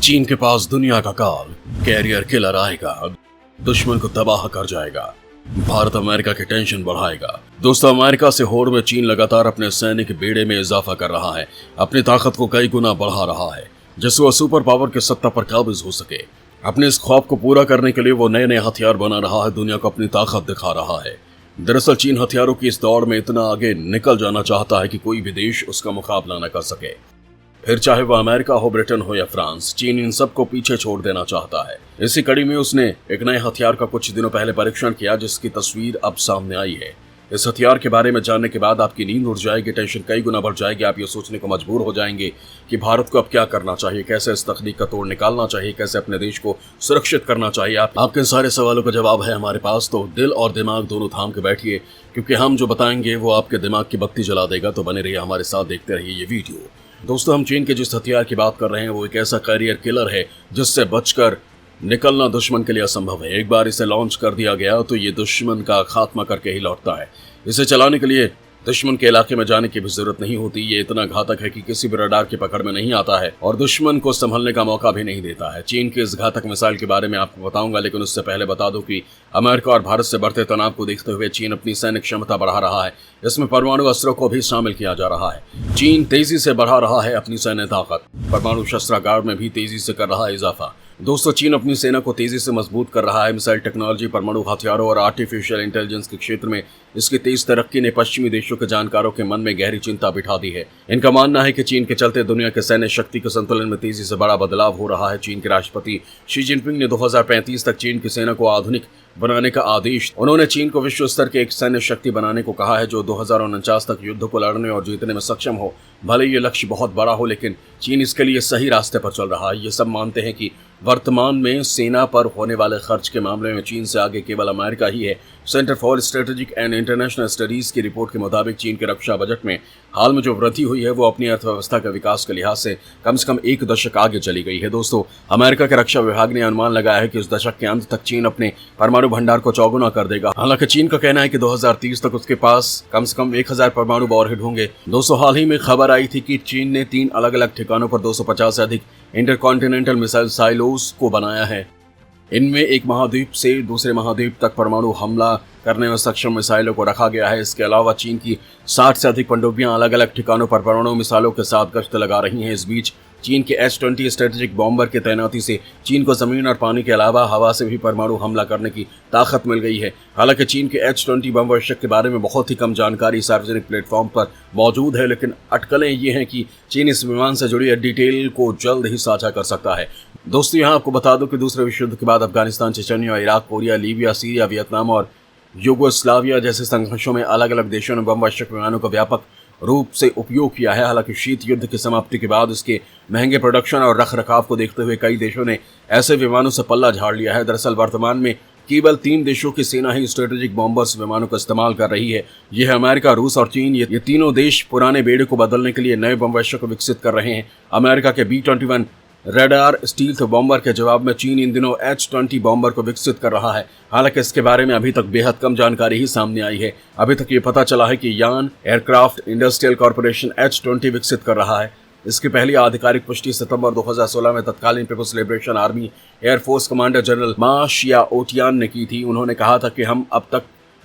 चीन के पास दुनिया का काल, कैरियर किलर आएगा, दुश्मन को तबाह कर जाएगा। भारत अमेरिका की टेंशन बढ़ाएगा। दोस्तों, अमेरिका से होड़ में चीन लगातार अपने सैनिक बेड़े में इजाफा कर रहा है, अपनी ताकत को कई गुना बढ़ा रहा है, जिससे वह सुपर पावर के सत्ता पर काबिज हो सके। अपने इस ख्वाब को पूरा करने के लिए वो नए नए हथियार बना रहा है, दुनिया को अपनी ताकत दिखा रहा है। दरअसल चीन हथियारों की इस दौड़ में इतना आगे निकल जाना चाहता है कि कोई भी देश उसका मुकाबला न कर सके। फिर चाहे वह अमेरिका हो, ब्रिटेन हो या फ्रांस, चीन इन सबको पीछे छोड़ देना चाहता है। इसी कड़ी में उसने एक नए हथियार का कुछ दिनों पहले परीक्षण किया, जिसकी तस्वीर अब सामने आई है। इस हथियार के बारे में जानने के बाद आपकी नींद उड़ जाएगी, टेंशन कई गुना बढ़ जाएगी। आप ये सोचने को मजबूर हो जाएंगे कि भारत को अब क्या करना चाहिए, कैसे इस तकनीक का तोड़ निकालना चाहिए, कैसे अपने देश को सुरक्षित करना चाहिए। आपके सारे सवालों का जवाब है हमारे पास, तो दिल और दिमाग दोनों थाम के बैठिए, क्योंकि हम जो बताएंगे वो आपके दिमाग की बत्ती जला देगा। तो बने रहिए हमारे साथ, देखते रहिए ये वीडियो। दोस्तों, हम चीन के जिस हथियार की बात कर रहे हैं वो एक ऐसा कैरियर किलर है जिससे बचकर निकलना दुश्मन के लिए असंभव है। एक बार इसे लॉन्च कर दिया गया तो ये दुश्मन का खात्मा करके ही लौटता है। इसे चलाने के लिए दुश्मन के इलाके में जाने की भी जरूरत नहीं होती। ये इतना घातक है कि किसी भी रडार की पकड़ में नहीं आता है और दुश्मन को संभलने का मौका भी नहीं देता है। चीन के इस घातक मिसाइल के बारे में आपको बताऊंगा, लेकिन उससे पहले बता दूं कि अमेरिका और भारत से बढ़ते तनाव को देखते हुए चीन अपनी सैनिक क्षमता बढ़ा रहा है। इसमें परमाणु अस्त्रों को भी शामिल किया जा रहा है। चीन तेजी से बढ़ा रहा है अपनी सैन्य ताकत, परमाणु शस्त्रागार में भी तेजी से कर रहा है इजाफा। दोस्तों, चीन अपनी सेना को तेजी से मजबूत कर रहा है। मिसाइल टेक्नोलॉजी, परमाणु हथियारों और आर्टिफिशियल इंटेलिजेंस के क्षेत्र में इसकी तेज तरक्की ने पश्चिमी देशों के जानकारों के मन में गहरी चिंता बिठा दी है। इनका मानना है कि चीन के चलते दुनिया के सैन्य शक्ति के संतुलन में तेजी से बड़ा बदलाव हो रहा है। चीन के राष्ट्रपति शी जिनपिंग ने 2035 तक चीन की सेना को आधुनिक बनाने का आदेश। उन्होंने चीन को विश्व स्तर के एक सैन्य शक्ति बनाने को कहा है जो 2049 तक युद्ध को लड़ने और जीतने में सक्षम हो। भले ये लक्ष्य बहुत बड़ा हो, लेकिन चीन इसके लिए सही रास्ते पर चल रहा है। ये सब मानते हैं कि वर्तमान में सेना पर होने वाले खर्च के मामले में चीन से आगे केवल अमेरिका ही है। Centre for strategic and international studies की रिपोर्ट के मुताबिक चीन के रक्षा बजट में हाल में जो वृद्धि हुई है वो अपनी अर्थव्यवस्था के विकास के लिहाज से कम 1 दशक आगे चली गई है। दोस्तों, अमेरिका के रक्षा विभाग ने अनुमान लगाया है कि इस दशक के अंत तक चीन अपने परमाणु भंडार को चौगुना कर देगा। हालांकि चीन का कहना है कि 2030 तक उसके पास कम से कम 1000 परमाणु वॉरहेड होंगे। दोस्तों, हाल ही में खबर आई थी कि चीन ने 3 अलग अलग ठिकानों पर 250 से अधिक इंटरकॉन्टिनेंटल मिसाइल साइलोज को बनाया है। इनमें एक महाद्वीप से दूसरे महाद्वीप तक परमाणु हमला करने में सक्षम मिसाइलों को रखा गया है। इसके अलावा चीन की 60 से अधिक पनडुब्बियां अलग अलग ठिकानों पर परमाणु मिसाइलों के साथ गश्त लगा रही हैं। इस बीच चीन के H-20 स्ट्रेटेजिक बॉम्बर की तैनाती से चीन को जमीन और पानी के अलावा हवा से भी परमाणु हमला करने की ताकत मिल गई है। हालांकि चीन के H-20 बम वर्षक के बारे में बहुत ही कम जानकारी सार्वजनिक प्लेटफॉर्म पर मौजूद है, लेकिन अटकलें ये हैं कि चीन इस विमान से जुड़ी डिटेल को जल्द ही साझा कर सकता है। दोस्तों, यहाँ आपको बता दूं कि दूसरे विश्व युद्ध के बाद Afghanistan, Chechnya, Iraq, Korea, Libya, Syria, Vietnam और युगोस्लाविया जैसे संघर्षों में अलग अलग देशों ने बम वर्षक विमानों का व्यापक रूप से उपयोग किया है। हालांकि शीत युद्ध की समाप्ति के बाद इसके महंगे प्रोडक्शन और रखरखाव को देखते हुए कई देशों ने ऐसे विमानों से पल्ला झाड़ लिया है। दरअसल वर्तमान में केवल 3 देशों की सेना ही स्ट्रेटेजिक बॉम्बर्स विमानों का इस्तेमाल कर रही है। यह है अमेरिका, रूस और चीन। ये तीनों देश पुराने बेड़े को बदलने के लिए नए बम वर्षक को विकसित कर रहे हैं। अमेरिका के B-21 रेडार स्टील्थ बॉम्बर के जवाब में चीन इन दिनों H-20 बॉम्बर को विकसित कर रहा है। हालांकि इसके बारे में अभी तक बेहद कम जानकारी ही सामने आई है। अभी तक ये पता चला है कि यान एयरक्राफ्ट इंडस्ट्रियल कॉर्पोरेशन H-20 विकसित कर रहा है। इसकी पहली आधिकारिक पुष्टि सितंबर 2016 में तत्कालीन people's liberation army air force commander general Ma Xiaotian ने की थी। उन्होंने कहा था कि हम अब तक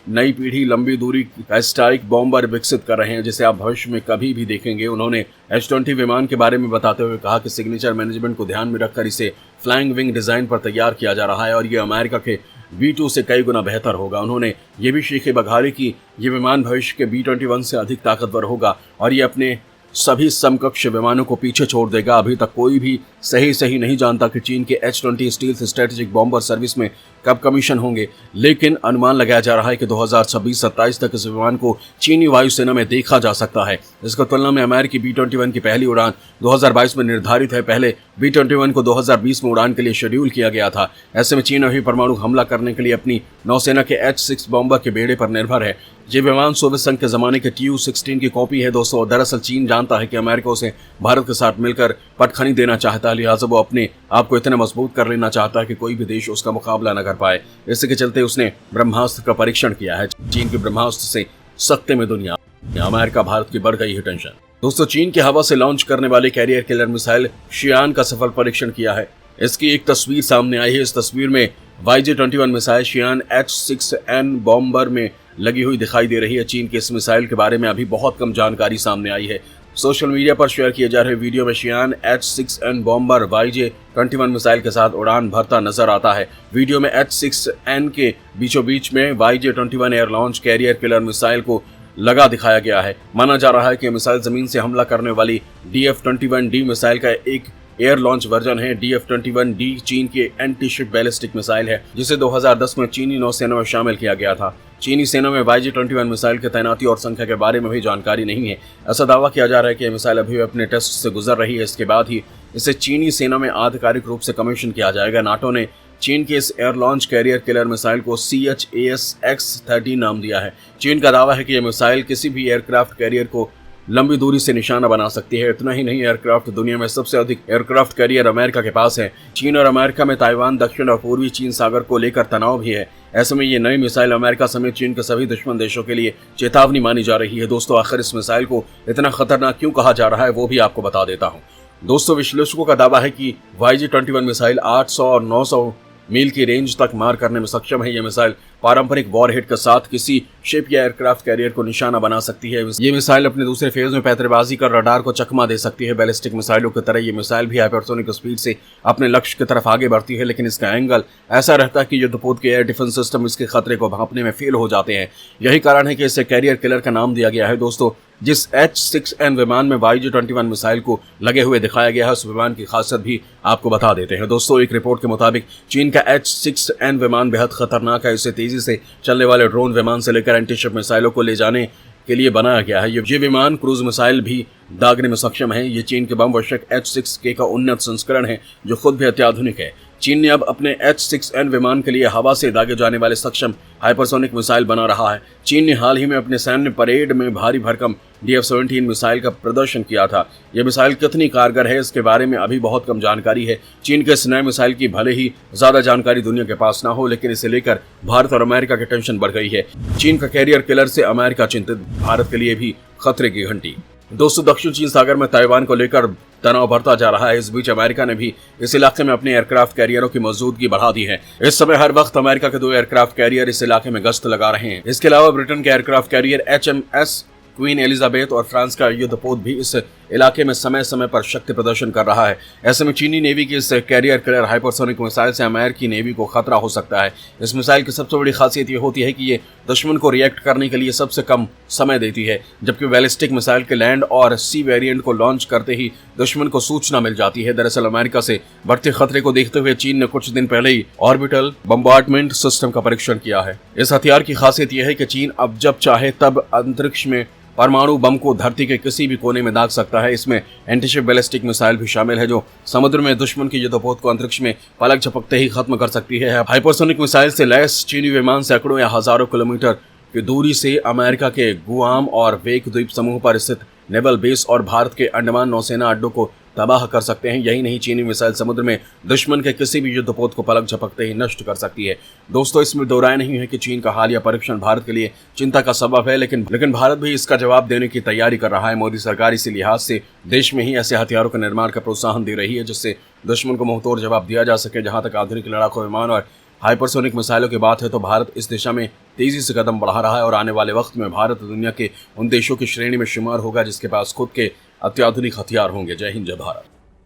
नई पीढ़ी लंबी दूरी का स्ट्राइक बॉम्बर विकसित कर रहे हैं, जिसे आप भविष्य में कभी भी देखेंगे। उन्होंने H-20 विमान के बारे में बताते हुए कहा कि सिग्नेचर मैनेजमेंट को ध्यान में रखकर इसे फ्लाइंग विंग डिजाइन पर तैयार किया जा रहा है और ये अमेरिका के B-2 से कई गुना बेहतर होगा। उन्होंने ये भी शीखें बघारी कि ये विमान भविष्य के B-21 से अधिक ताकतवर होगा और ये अपने सभी समकक्ष विमानों को पीछे छोड़ देगा। अभी तक कोई भी सही नहीं जानता कि चीन के H-20 stealth strategic bomber service में कब कमीशन होंगे, लेकिन अनुमान लगाया जा रहा है कि 2026-27 तक इस विमान को चीनी वायुसेना में देखा जा सकता है। इसकी तुलना में अमेरिकी B-21 की पहली उड़ान 2022 में निर्धारित है। पहले B-21 को 2020 में उड़ान के लिए शेड्यूल किया गया था। ऐसे में चीन अभी परमाणु हमला करने के लिए अपनी नौसेना के H-6 बॉम्बर के बेड़े पर निर्भर है। ये विमान सोवियत संघ के जमाने के Tu-16 की कॉपी है। दोस्तों, दरअसल चीन जानता है कि अमेरिका उसे भारत के साथ मिलकर पटखनी देना चाहता है, लिहाजा वो अपने आप को इतना मजबूत कर लेना चाहता है कि कोई भी देश उसका मुकाबला न कर पाए। इसके चलते उसने ब्रह्मास्त्र का परीक्षण किया है। चीन के ब्रह्मास्त्र से सख्ते में दुनिया, अमेरिका भारत की बढ़ गई है टेंशन। दोस्तों, चीन की हवा से लॉन्च करने वाली कैरियर किलर मिसाइल शियान का सफल परीक्षण किया है। इसकी एक तस्वीर सामने आई है। इस तस्वीर में YJ-21 मिसाइल शियान H-6N बॉम्बर में लगी हुई दिखाई दे रही है। चीन की इस मिसाइल के बारे में अभी बहुत कम जानकारी सामने आई है। सोशल मीडिया पर शेयर किए जा रहे वीडियो में शियान H-6N बॉम्बर YJ-21 मिसाइल के साथ उड़ान भरता नजर आता है। वीडियो में H-6N के बीचों बीच में YJ-21 air launch carrier killer missile को लगा दिखाया गया है। माना जा रहा है कि मिसाइल जमीन से हमला करने वाली DF-21D मिसाइल का एक एयर लॉन्च वर्जन है। DF-21D चीन की एंटी शिप बैलिस्टिक मिसाइल है, जिसे 2010 में चीनी नौसेना में शामिल किया गया था। चीनी सेना में YJ-21 मिसाइल की तैनाती और संख्या के बारे में भी जानकारी नहीं है। ऐसा दावा किया जा रहा है कि यह मिसाइल अभी अपने टेस्ट से गुजर रही है। इसके बाद ही इसे चीनी सेना में आधिकारिक रूप से कमीशन किया जाएगा। नाटो ने चीन के इस air launch carrier killer missile को CHAS-X-13 नाम दिया है। चीन का दावा है कि यह मिसाइल किसी भी एयरक्राफ्ट कैरियर को लंबी दूरी से निशाना बना सकती है। इतना ही नहीं, एयरक्राफ्ट दुनिया में सबसे अधिक एयरक्राफ्ट कैरियर अमेरिका के पास है। चीन और अमेरिका में ताइवान, दक्षिण और पूर्वी चीन सागर को लेकर तनाव भी है। ऐसे में ये नई मिसाइल अमेरिका समेत चीन के सभी दुश्मन देशों के लिए चेतावनी मानी जा रही है। दोस्तों, आखिर इस मिसाइल को इतना खतरनाक क्यों कहा जा रहा है, वो भी आपको बता देता हूँ। दोस्तों, विश्लेषकों का दावा है कि YJ-21 मिसाइल 800 और 900 मील की रेंज तक मार करने में सक्षम है। यह मिसाइल पारंपरिक वॉरहेड के साथ किसी शिप या एयरक्राफ्ट कैरियर को निशाना बना सकती है। ये मिसाइल अपने दूसरे फेज में पैंतरेबाजी कर रडार को चकमा दे सकती है। बैलिस्टिक मिसाइलों की तरह ये मिसाइल भी हाइपरसोनिक स्पीड से अपने लक्ष्य की तरफ आगे बढ़ती है, लेकिन इसका एंगल ऐसा रहता है कि युद्धपोत के एयर डिफेंस सिस्टम इसके खतरे को भांपने में फेल हो जाते हैं। यही कारण है कि इसे कैरियर किलर का नाम दिया गया है। दोस्तों, जिस H-6N विमान में YJ-21 मिसाइल को लगे हुए दिखाया गया है, उस विमान की खासियत भी आपको बता देते हैं। दोस्तों, एक रिपोर्ट के मुताबिक चीन का H-6N विमान बेहद खतरनाक है। इसे तेजी से चलने वाले ड्रोन विमान से लेकर एंटीशिप मिसाइलों को ले जाने के लिए बनाया गया है। ये विमान क्रूज मिसाइल भी दागने में सक्षम है। ये चीन के बम वर्षक H-6K का उन्नत संस्करण है, जो खुद भी अत्याधुनिक है। चीन ने अब अपने H-6N विमान के लिए हवा से दागे जाने वाले सक्षम हाइपरसोनिक मिसाइल बना रहा है। चीन ने हाल ही में अपने सैन्य परेड में भारी भरकम DF-17 मिसाइल का प्रदर्शन किया था। यह मिसाइल कितनी कारगर है, इसके बारे में अभी बहुत कम जानकारी है। चीन के इस नए मिसाइल की भले ही ज्यादा जानकारी दुनिया के पास ना हो, लेकिन इसे लेकर भारत और अमेरिका की टेंशन बढ़ गई है। चीन का कैरियर किलर से अमेरिका चिंतित, भारत के लिए भी खतरे की घंटी। दोस्तों, दक्षिण चीन सागर में ताइवान को लेकर तनाव बढ़ता जा रहा है। इस बीच अमेरिका ने भी इस इलाके में अपने एयरक्राफ्ट कैरियरों की मौजूदगी बढ़ा दी है। इस समय हर वक्त अमेरिका के 2 एयरक्राफ्ट कैरियर इस इलाके में गश्त लगा रहे हैं। इसके अलावा ब्रिटेन के aircraft carrier HMS queen Elizabeth और फ्रांस का युद्धपोत भी इस इलाके में समय समय पर शक्ति प्रदर्शन कर रहा है। ऐसे में चीनी नेवी की इस कैरियर किलर हाइपरसोनिक मिसाइल से अमेरिकी नेवी को खतरा हो सकता है। इस मिसाइल की सबसे बड़ी खासियत ये होती है कि ये दुश्मन को रिएक्ट करने के लिए सबसे कम समय देती है, जबकि बैलिस्टिक मिसाइल के लैंड और सी वेरिएंट को लॉन्च करते ही दुश्मन को सूचना मिल जाती है। दरअसल अमेरिका से बढ़ते खतरे को देखते हुए चीन ने कुछ दिन पहले ही ऑर्बिटल बम्बार्डमेंट सिस्टम का परीक्षण किया है। इस हथियार की खासियत यह है कि चीन अब जब चाहे तब अंतरिक्ष में परमाणु बम को धरती के किसी भी कोने में दाग सकता है। इसमें एंटीशिप बैलिस्टिक मिसाइल भी शामिल है, जो समुद्र में दुश्मन की युद्धपोत को अंतरिक्ष में पलक झपकते ही खत्म कर सकती है। हाइपरसोनिक मिसाइल से लैस चीनी विमान सैकड़ों या हजारों किलोमीटर की दूरी से अमेरिका के गुआम और वेक द्वीप समूह पर स्थित नेवल बेस और भारत के अंडमान नौसेना अड्डों को तबाह कर सकते हैं। यही नहीं, चीनी मिसाइल समुद्र में दुश्मन के किसी भी युद्धपोत को पलक झपकते ही नष्ट कर सकती है। दोस्तों, इसमें दो राय नहीं है कि चीन का हालिया परीक्षण भारत के लिए चिंता का सबब है, लेकिन भारत भी इसका जवाब देने की तैयारी कर रहा है। मोदी सरकार इसी लिहाज से देश में ही ऐसे हथियारों के निर्माण का प्रोत्साहन दे रही है, जिससे दुश्मन को मुंहतोड़ जवाब दिया जा सके। जहां तक आधुनिक लड़ाकू विमान और हाइपरसोनिक मिसाइलों की बात है, तो भारत इस दिशा में तेजी से कदम बढ़ा रहा है और आने वाले वक्त में भारत दुनिया के उन देशों की श्रेणी में शुमार होगा जिसके पास खुद के अत्याधुनिक हथियार होंगे। जय हिंद, जय भारत।